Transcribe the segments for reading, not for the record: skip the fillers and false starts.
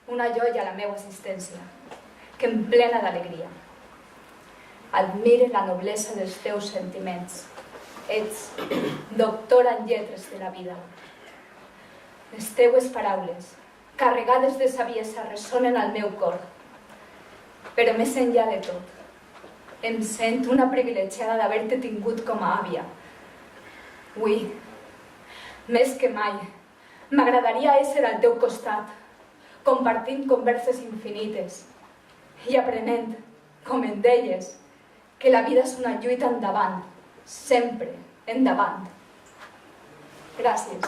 una joia a la meva existència, que em plena d'alegria. Admire la noblesa dels teus sentiments. Ets doctora en lletres de la vida. Les teues paraules, carregades de saviesa, ressonen al meu cor. Però més enllà de tot, em sento una privilegiada d'haver-te tingut com a àvia. Ui, més que mai, m'agradaria ésser al teu costat, compartint converses infinites i aprenent, com em deies, que la vida és una lluita endavant, sempre endavant. Gràcies.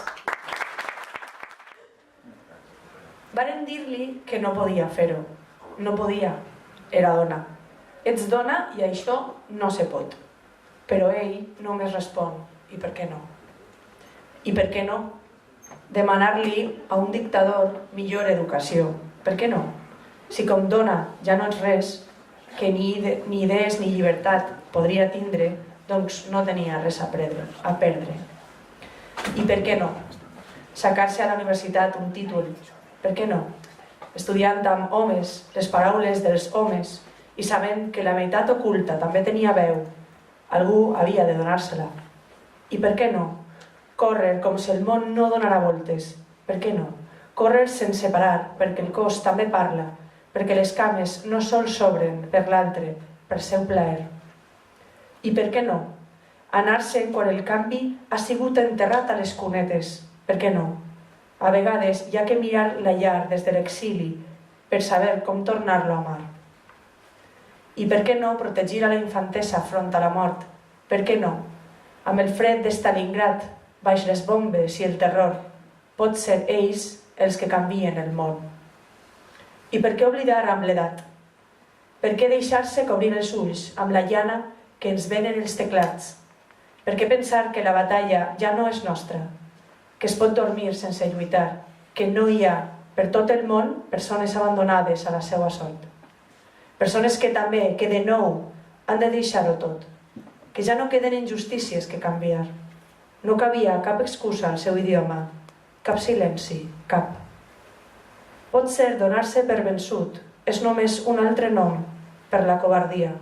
Varen dir-li que no podia fer-ho. No podia. Era dona. Ets dona i això no se pot. Però ell només respon. I per què no? I per què no? Demanar-li a un dictador millor educació. Per què no? Si com dona ja no ets res, que ni idees ni llibertat podria tindre, doncs no tenia res a perdre. I per què no? Sacar-se a la universitat un títol. Per què no? Estudiant amb homes les paraules dels homes i sabent que la meitat oculta també tenia veu, algú havia de donar-se-la. I per què no? Córrer com si el món no donara voltes. Per què no? Córrer sense parar, perquè el cos també parla, perquè les cames no sols s'obren per l'altre, per seu plaer. I per què no? Anar-se'n quan el canvi ha sigut enterrat a les cunetes. Per què no? A vegades hi ha que mirar la llar des de l'exili per saber com tornar-lo a amar. I per què no protegir a la infantesa front a la mort? Per què no? Amb el fred de Stalingrad, baix les bombes i el terror, pot ser ells els que canvien el món. I per què oblidar amb l'edat? Per què deixar-se cobrir els ulls amb la llana que ens venen els teclats? Per què pensar que la batalla ja no és nostra? Que es pot dormir sense lluitar? Que no hi ha, per tot el món, persones abandonades a la seva sort? Persones que també, que de nou, han de deixar-ho tot. Que ja no queden injustícies que canviar. No cabia cap excusa al seu idioma, cap silenci, cap. Pot ser donar-se per vençut, és només un altre nom per la covardia.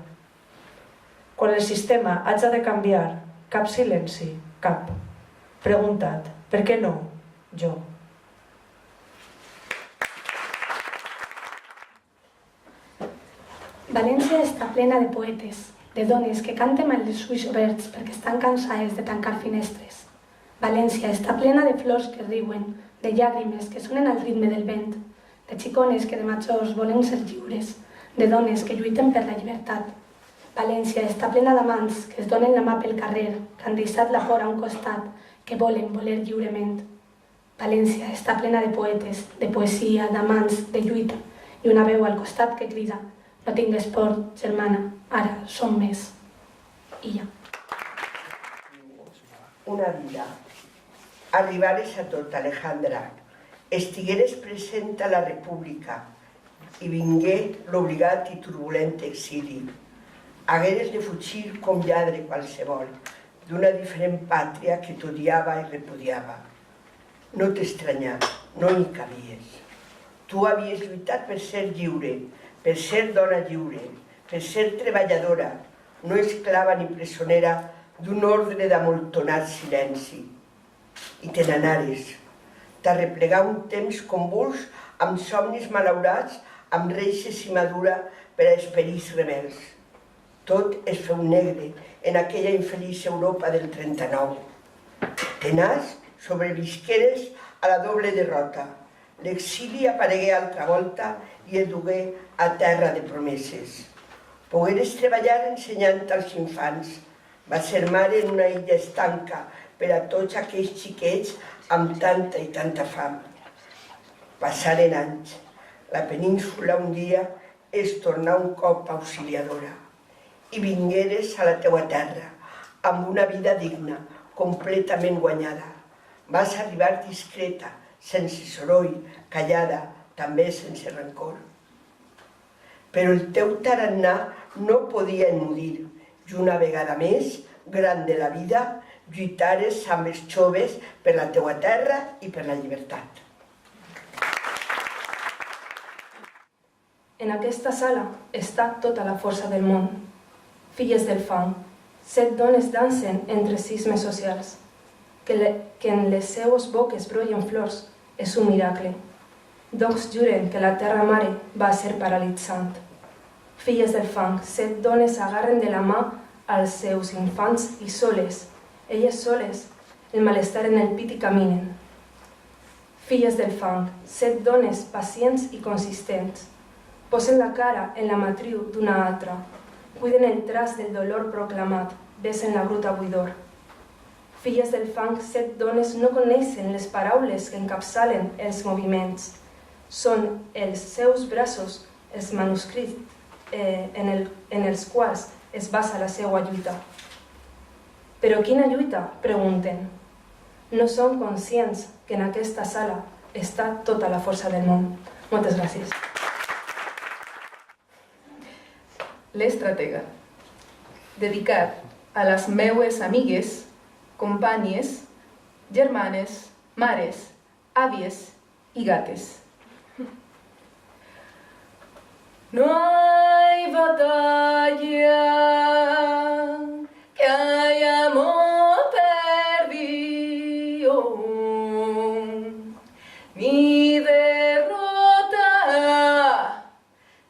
Quan el sistema haja de canviar, cap silenci, cap. Preguntat, per què no? Jo. València està plena de poetes, de dones que canten amb els ulls oberts perquè estan cansades de tancar finestres. València està plena de flors que riuen, de llàgrimes que sonen al ritme del vent, de xicones que de majors volen ser lliures, de dones que lluiten per la llibertat. València està plena d'amants que es donen la mà pel carrer, que han deixat la por a un costat, que volen voler lliurement. València està plena de poetes, de poesia, d'amants, de lluita, i una veu al costat que crida: no tingues por, germana, ara som més. I ja. Una vida. Arribares a tot, Alejandra. Estigueres present a la República i vingué l'obligat i turbulent exili. Hagueres de fugir com lladre qualsevol d'una diferent pàtria que t'odiava i repudiava. No t'estranyà, no hi cabies. Tu havies lluitat per ser lliure, per ser dona lliure, per ser treballadora, no esclava ni presonera d'un ordre d'amoltonat silenci. I te n'anares. T'arreplegar un temps convuls amb somnis malaurats, amb reixes i madura per a esperits rebels. Tot es feu negre en aquella infeliç Europa del 39. Tenaç sobrevisqueres a la doble derrota. L'exili aparegué altra volta i et dugué a terra de promeses. Pogueres treballar ensenyant als infants. Va ser mare en una illa estanca per a tots aquells xiquets amb tanta i tanta fam. Passaren anys. La península un dia es tornà un cop auxiliadora. I vingueres a la teua terra, amb una vida digna, completament guanyada. Vas arribar discreta, sense soroll, callada, també sense rancor. Però el teu tarannà no podia emmudir, i una vegada més, gran de la vida, lluitares amb els joves per la teua terra i per la llibertat. En aquesta sala està tota la força del món. Filles del fang, 7 dones dansen entre cismes socials. Que en les seues boques brollen flors és un miracle. Docs juren que la terra mare va ser paralitzant. Filles del fang, 7 dones agarren de la mà als seus infants i soles, elles soles, el malestar en el pit i caminen. Filles del fang, 7 dones pacients i consistents. Posen la cara en la matriu d'una altra, cuiden el traç del dolor proclamat, besen la bruta buidor. Filles del fang, 7 dones no coneixen les paraules que encapçalen els moviments. Són els seus braços els manuscrits en els quals es basa la seva lluita. Però quina lluita? Pregunten. No són conscients que en aquesta sala està tota la força del món. Moltes gràcies. L'estratega. Dedicat a les meues amigues, companyes, germanes, mares, àvies i gates. No hay batalla que hayamos perdido, ni derrota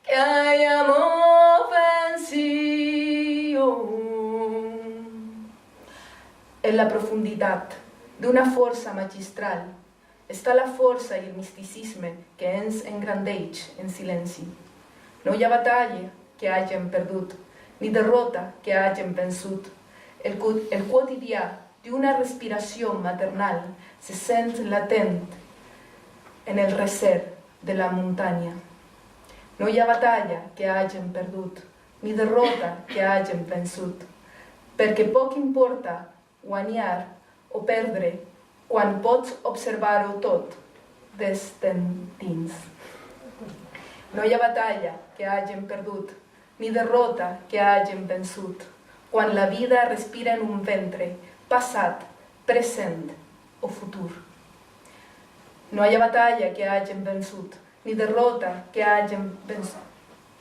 que hayamos vencido. En la profunditat d'una força magistral està la força i el misticisme que ens engrandeix en silenci. No hi ha batalla que hàgim perdut, ni derrota que hàgim vençut. El quotidià d'una respiració maternal se sent latent en el recer de la muntanya. No hi ha batalla que hàgim perdut, ni derrota que hàgim vençut, perquè poc importa guanyar o perdre quan pots observar-ho tot des d'endins. No hi ha batalla que hàgim perdut, ni derrota que hàgim vençut, quan la vida respira en un ventre, passat, present o futur. No hi ha batalla que hàgim vençut, ni derrota que hàgim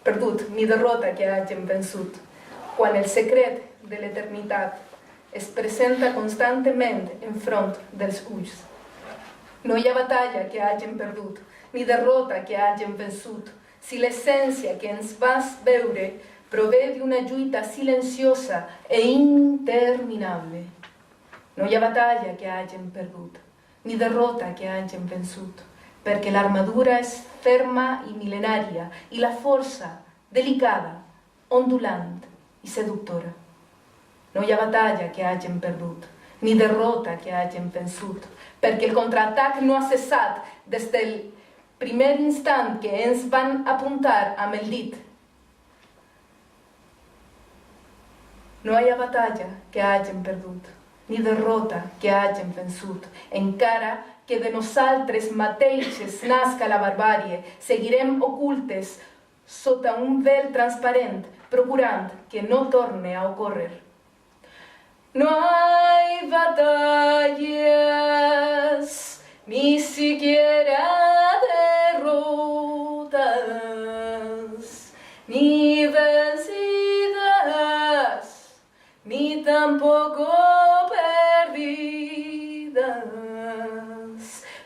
perdut, ni derrota que hàgim vençut, quan el secret de l'eternitat es presenta constantment enfront dels ulls. No hi ha batalla que hàgim perdut, ni derrota que hàgim vençut, si l'essència que ens vas veure prové d'una lluita silenciosa e interminable. No hi ha batalla que hàgim perdut, ni derrota que hàgim vençut, perquè l'armadura és ferma i mil·lenària i la força delicada, ondulant i seductora. No hi ha batalla que hàgim perdut, ni derrota que hàgim vençut, perquè el contraatac no ha cessat des del primer instant que ens van apuntar amb el dit. No hi ha batalla que hàgim perdut, ni derrota que hàgim vençut, encara que de nosaltres mateixes nasca la barbàrie, seguirem ocultes sota un vel transparent, procurant que no torne a ocórrer. No hay batallas, ni siquiera derrotas, ni vencidas, ni tampoco perdidas,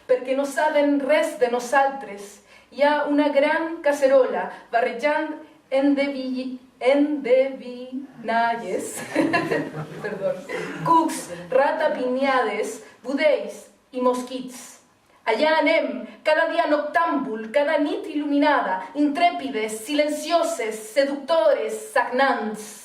perquè no saben res de nosaltres. Hi ha una gran cacerola barrejant endevinalles, cucs, ratapinyades, budells i mosquits. Allà anem, cada dia noctàmbul, cada nit il·luminada, intrèpides, silencioses, seductores, sagnants.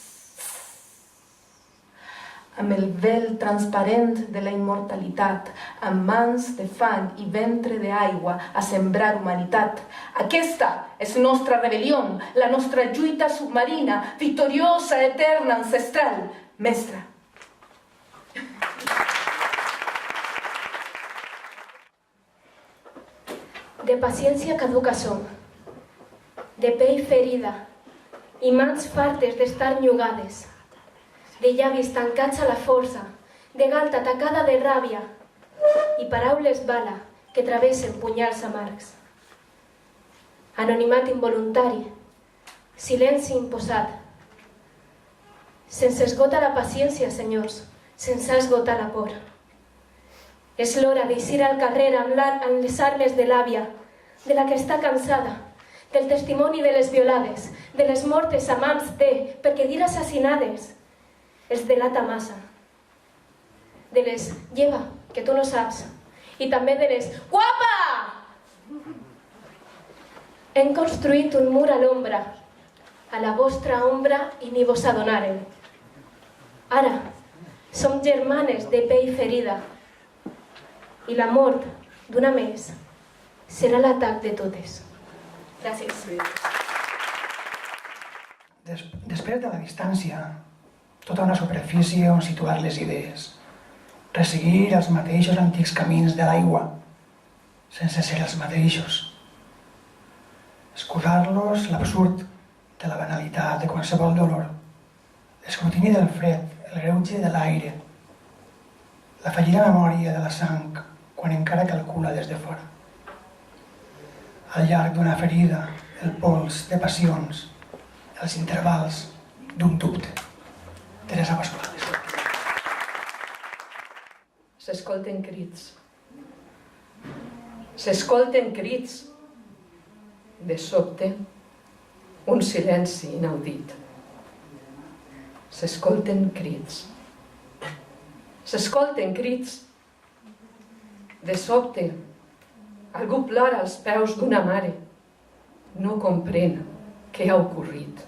Amb el vel transparent de la immortalitat, amb mans de fang i ventre d'aigua a sembrar humanitat. Aquesta és nostra rebel·lió, la nostra lluita submarina, victoriosa, eterna, ancestral. Mestra. De paciència caduca som, de pell ferida i mans fartes d'estar nyugades, de llavis tancats a la força, de galta tacada de ràbia i paraules bala que travessen punyals amargs. anonimat involuntari, silenci imposat. Se'ns esgota la paciència, senyors, se'ns esgota la por. És l'hora d'eixir al carrer amb les armes de l'àvia, de la que està cansada, del testimoni de les violades, de les mortes a mans de, perquè dir assassinades, els delata massa. De les lleva, que tu no saps, i també de les guapa! Hem construït un mur a l'ombra, a la vostra ombra i ni vos adonaren. Ara, som germanes de pell ferida, i la mort d'una més serà l'atac de totes. Gràcies. Després de la distància, tota una superfície on situar les idees, resseguir els mateixos antics camins de l'aigua, sense ser els mateixos. Excusar-los l'absurd de la banalitat de qualsevol dolor, l'escrutini del fred, el greuge de l'aire, la fallida memòria de la sang quan encara calcula des de fora. Al llarg d'una ferida, el pols de passions, els intervals d'un dubte. Teresa Pasqual. S'escolten crits. S'escolten crits. De sobte, un silenci inaudit. S'escolten crits. S'escolten crits. De sobte, algú plora als peus d'una mare. No comprèn què ha ocorrit.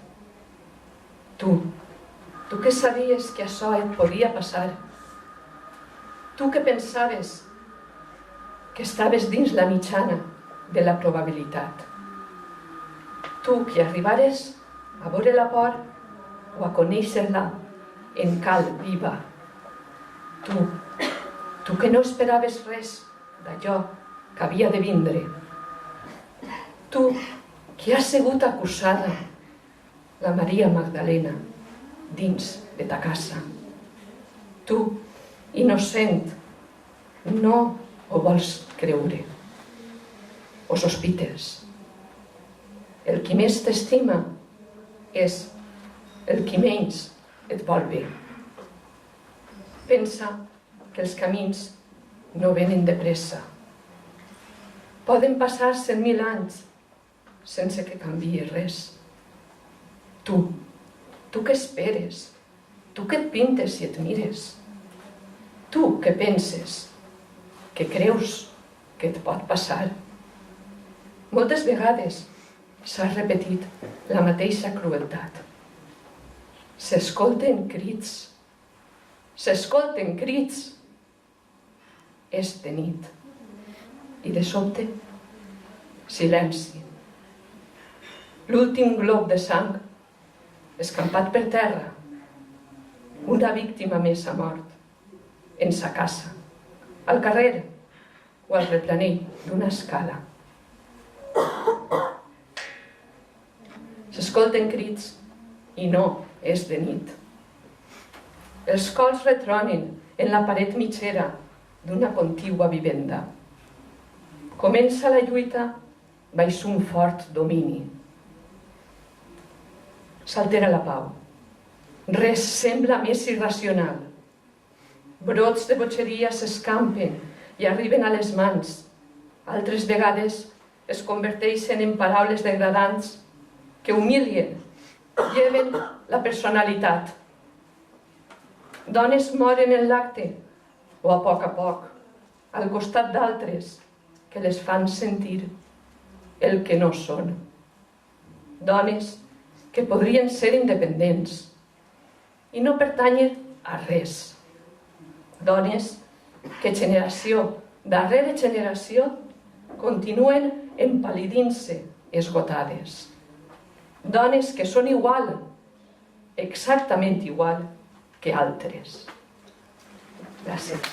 Tu que sabies que això et podia passar. Tu que pensaves que estaves dins la mitjana de la probabilitat. Tu que arribares a veure la por o a conèixer-la en cal viva. Tu que no esperaves res d'allò que havia de vindre. Tu que has sigut acusada, la Maria Magdalena, dins de ta casa. Tu, innocent, no ho vols creure. O sospites. El qui més t'estima és el qui menys et vol bé. Pensa que els camins no venen de pressa. Poden passar 100.000 anys sense que canviï res. Tu que esperes, tu que et pintes i et mires, tu que penses, que creus que et pot passar. Moltes vegades s'ha repetit la mateixa crueltat. S'escolten crits. S'escolten crits. És de nit. I de sobte, silenci. L'últim glob de sang escampat per terra. Una víctima més ha mort. En sa casa, al carrer o al replanell d'una escala. S'escolten crits i no és de nit. Els cols retronen en la paret mitgera d'una contigua vivenda. Comença la lluita baix un fort domini. S'altera la pau. Res sembla més irracional. Brots de botxeria s'escampen i arriben a les mans. Altres vegades es converteixen en paraules degradants que humilien, lleven la personalitat. Dones moren en l'acte o a poc, al costat d'altres que les fan sentir el que no són. Dones que podrien ser independents i no pertanyen a res. Dones que generació darrere generació continuen empal·lidint-se esgotades. Dones que són igual, exactament igual que altres. Gràcies.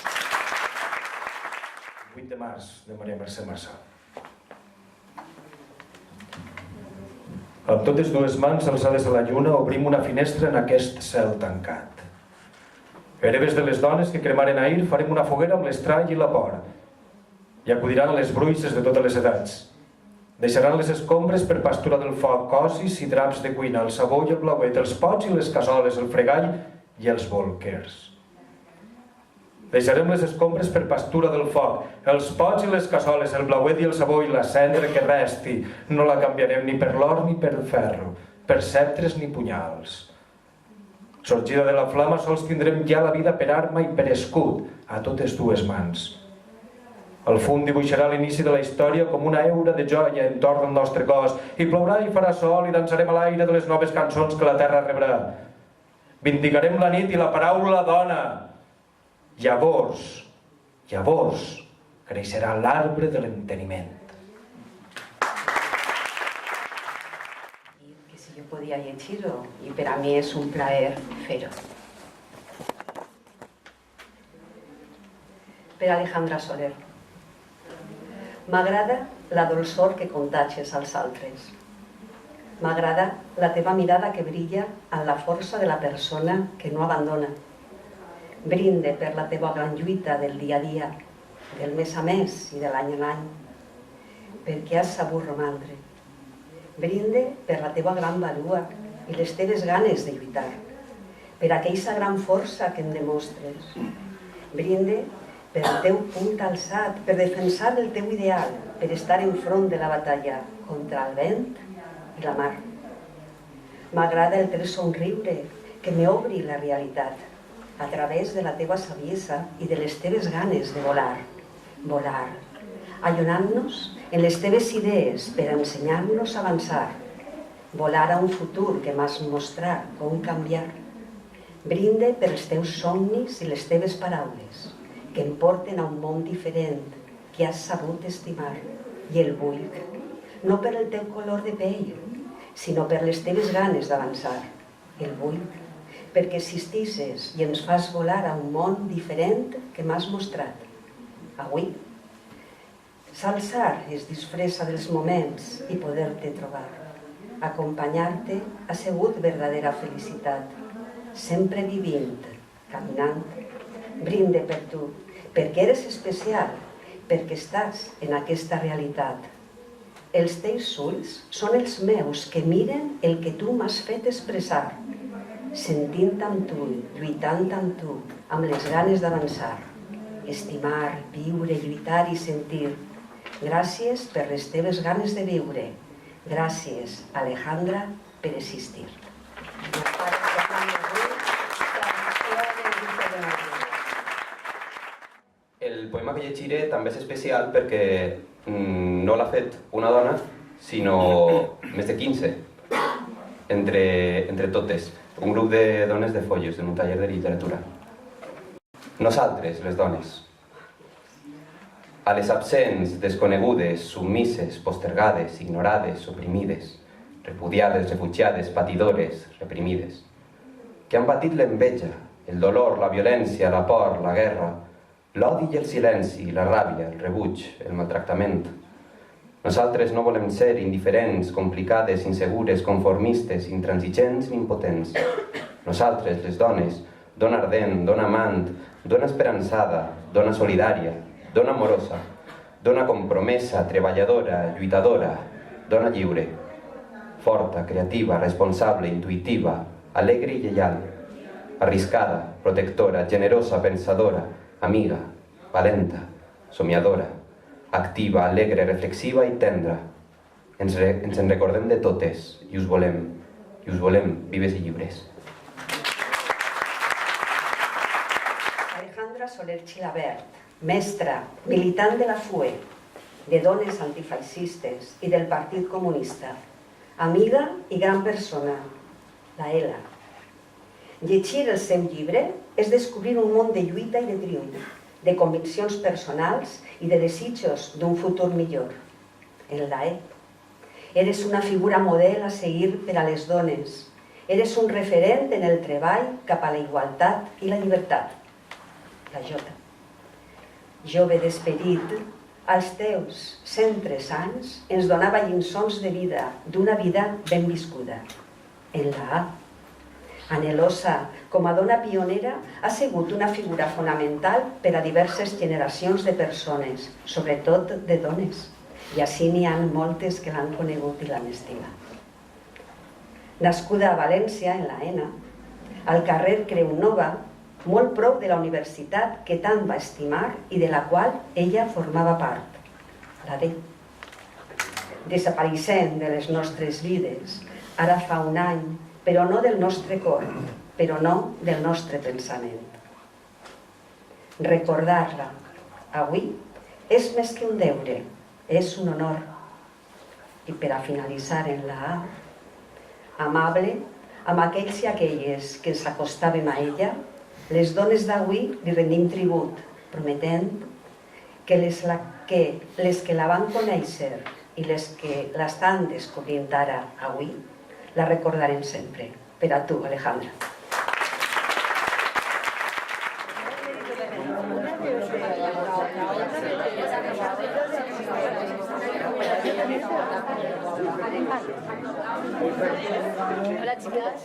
8 de març, de Maria Mercè Massa. Amb totes dues mans alçades a la lluna obrim una finestra en aquest cel tancat. Hereves de les dones que cremaren ahir farem una foguera amb l'estrany i la por i acudiran a les bruixes de totes les edats. Deixaran les escombres per pastura del foc, cossis i draps de cuina, el sabó i el blauet, els pots i les cassoles, el fregall i els bolquers. Deixarem les escombres per pastura del foc, els pots i les cassoles, el blauet i el sabó i la cendra que resti. No la canviarem ni per l'or ni per ferro, per sceptres ni punyals. Sorgida de la flama sols tindrem ja la vida per arma i per escut, a totes dues mans. El fum dibuixarà l'inici de la història com una heura de joia entorn del nostre cos, i plourà i farà sol i dansarem a l'aire de les noves cançons que la terra rebrà. Vindicarem la nit i la paraula dona. Llavors, creixerà l'arbre de l'enteniment. Que si jo podia llegir-ho, i per a mi és un plaer fer-ho. Per Alejandra Soler. M'agrada la dolçor que contagies als altres. M'agrada la teva mirada que brilla en la força de la persona que no abandona. Brinde per la teva gran lluita del dia a dia, del mes a mes i de l'any en any, perquè has sabut romandre. Brinde per la teva gran valua i les teves ganes de lluitar, per aquella gran força que em demostres. Brinde per el teu punt alçat, per defensar el teu ideal, per estar enfront de la batalla contra el vent i la mar. M'agrada el teu somriure que m'obri la realitat a través de la teva saviesa i de les teves ganes de volar. Volar, allonant-nos en les teves idees per ensenyar-nos a avançar. Volar a un futur que m'has mostrat com canviar. Brinde per els teus somnis i les teves paraules, que em porten a un món diferent, que has sabut estimar. I el vull, no per el teu color de pell, sinó per les teves ganes d'avançar. El vull, perquè existisses i ens fas volar a un món diferent que m'has mostrat. Avui, s'alçar es disfressa dels moments i poder-te trobar. Acompanyar-te ha sigut verdadera felicitat, sempre vivint, caminant. Brinde per tu, perquè eres especial, perquè estàs en aquesta realitat. Els teus ulls són els meus que miren el que tu m'has fet expressar, sentint amb tu, lluitant amb tu, amb les ganes d'avançar, estimar, viure, lluitar i sentir. Gràcies per les teves ganes de viure. Gràcies, Alejandra, per existir. El poema que llegiré també és especial perquè no l'ha fet una dona, sinó més de 15, entre totes, un grup de dones de Follos, en un taller de literatura. Nosaltres, les dones. A les absents, desconegudes, submises, postergades, ignorades, oprimides, repudiades, refugiades, patidores, reprimides, que han patit l'enveja, el dolor, la violència, la por, la guerra, l'odi i el silenci, la ràbia, el rebuig, el maltractament. Nosaltres no volem ser indiferents, complicades, insegures, conformistes, intransigents ni impotents. Nosaltres, les dones, dona ardent, dona amant, dona esperançada, dona solidària, dona amorosa, dona compromesa, treballadora, lluitadora, dona lliure, forta, creativa, responsable, intuïtiva, alegre i lleial, arriscada, protectora, generosa, pensadora, amiga, valenta, somiadora, activa, alegre, reflexiva i tendra. Ens en recordem de totes i us volem vives i lliures. Alejandra Soler Xilabert, mestra, militant de la FUE, de dones antifeixistes i del Partit Comunista, amiga i gran persona, la Ela. Llegir el seu llibre és descobrir un món de lluita i de triomf, de conviccions personals i de desitjos d'un futur millor. En l'AE. Eres una figura model a seguir per a les dones. Eres un referent en el treball cap a la igualtat i la llibertat. La Jota. Jove d'esperit, als teus 103 anys ens donava lliçons de vida, d'una vida ben viscuda. En la A. Anhelosa, com a dona pionera, ha sigut una figura fonamental per a diverses generacions de persones, sobretot de dones, i així n'hi ha moltes que l'han conegut i l'han estimat. Nascuda a València, en la ENA, al carrer Creu Nova, molt prop de la universitat que tant va estimar i de la qual ella formava part, la D. Desapareixent de les nostres vides, ara fa un any, però no del nostre cor, però no del nostre pensament. Recordar-la avui és més que un deure, és un honor. I per a finalitzar en la A, amable amb aquells i aquelles que s'acostàvem a ella, les dones d'avui li rendim tribut, prometent que les que la van conèixer i les que l'estan descobrint ara avui, la recordarem sempre. Per a tu, Alejandra. Hola, chicas.